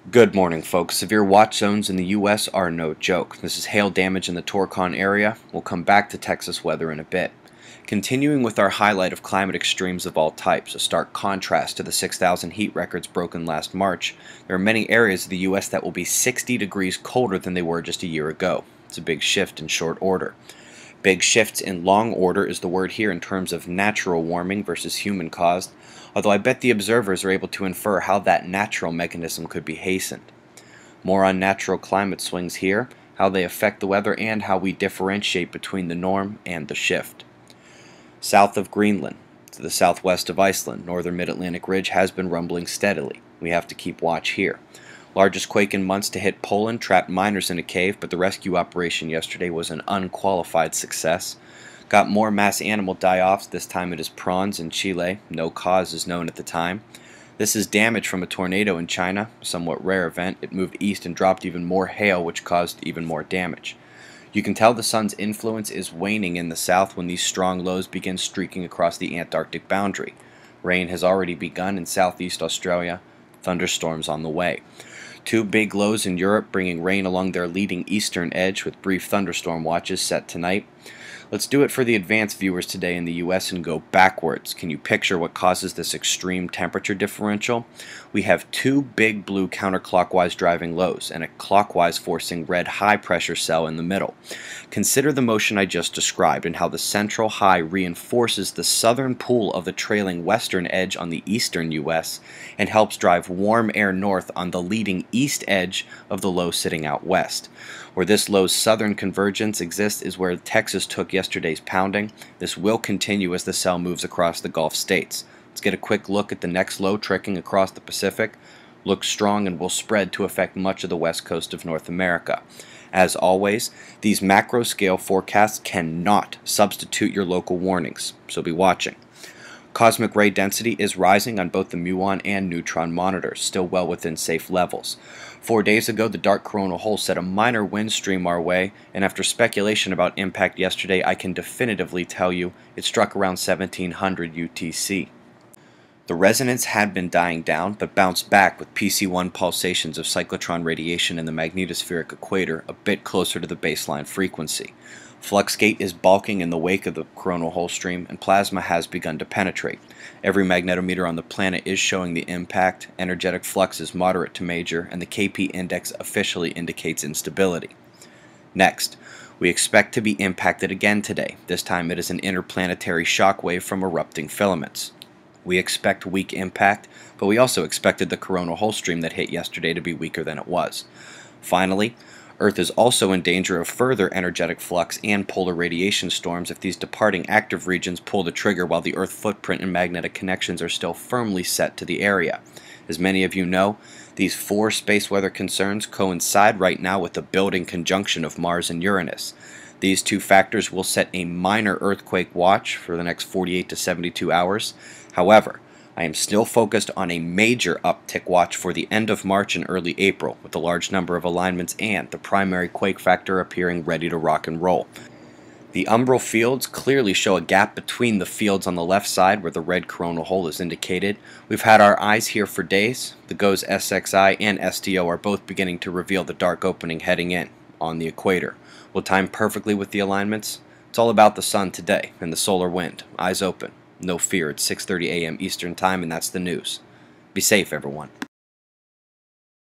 Good morning, folks. Severe watch zones in the U.S. are no joke. This is hail damage in the Torcon area. We'll come back to Texas weather in a bit. Continuing with our highlight of climate extremes of all types, a stark contrast to the 6,000 heat records broken last March, there are many areas of the U.S. that will be 60 degrees colder than they were just a year ago. It's a big shift in short order. Big shifts in long order is the word here in terms of natural warming versus human-caused, although I bet the observers are able to infer how that natural mechanism could be hastened. More on natural climate swings here, how they affect the weather, and how we differentiate between the norm and the shift. South of Greenland, to the southwest of Iceland, northern mid-Atlantic ridge has been rumbling steadily. We have to keep watch here. Largest quake in months to hit Poland trapped miners in a cave, but the rescue operation yesterday was an unqualified success. Got more mass animal die-offs, this time it is prawns in Chile. No cause is known at the time. This is damage from a tornado in China, a somewhat rare event. It moved east and dropped even more hail, which caused even more damage. You can tell the sun's influence is waning in the south when these strong lows begin streaking across the Antarctic boundary. Rain has already begun in southeast Australia. Thunderstorms on the way. Two big lows in Europe bringing rain along their leading eastern edge with brief thunderstorm watches set tonight. Let's do it for the advanced viewers today in the U.S. and go backwards. Can you picture what causes this extreme temperature differential? We have two big blue counterclockwise driving lows and a clockwise forcing red high pressure cell in the middle. Consider the motion I just described and how the central high reinforces the southern pool of the trailing western edge on the eastern U.S. and helps drive warm air north on the leading east edge of the low sitting out west. Where this low's southern convergence exists is where Texas took yesterday's pounding. This will continue as the cell moves across the Gulf states. Let's get a quick look at the next low trekking across the Pacific. Looks strong and will spread to affect much of the west coast of North America. As always, these macro-scale forecasts cannot substitute your local warnings, so be watching. Cosmic ray density is rising on both the muon and neutron monitors, still well within safe levels. 4 days ago, the dark coronal hole set a minor wind stream our way, and after speculation about impact yesterday, I can definitively tell you it struck around 1700 UTC. The resonance had been dying down, but bounced back with PC1 pulsations of cyclotron radiation in the magnetospheric equator a bit closer to the baseline frequency. Fluxgate is bulking in the wake of the coronal hole stream, and plasma has begun to penetrate. Every magnetometer on the planet is showing the impact, energetic flux is moderate to major, and the KP index officially indicates instability. Next, we expect to be impacted again today. This time it is an interplanetary shock wave from erupting filaments. We expect weak impact, but we also expected the coronal hole stream that hit yesterday to be weaker than it was. Finally, Earth is also in danger of further energetic flux and polar radiation storms if these departing active regions pull the trigger while the Earth footprint and magnetic connections are still firmly set to the area. As many of you know, these four space weather concerns coincide right now with the building conjunction of Mars and Uranus. These two factors will set a minor earthquake watch for the next 48 to 72 hours. However, I am still focused on a major uptick watch for the end of March and early April, with a large number of alignments and the primary quake factor appearing ready to rock and roll. The umbral fields clearly show a gap between the fields on the left side where the red coronal hole is indicated. We've had our eyes here for days. The GOES SXI and STO are both beginning to reveal the dark opening heading in on the equator. Will time perfectly with the alignments? It's all about the sun today and the solar wind. Eyes open. No fear, it's 6:30 a.m. Eastern Time, and that's the news. Be safe, everyone.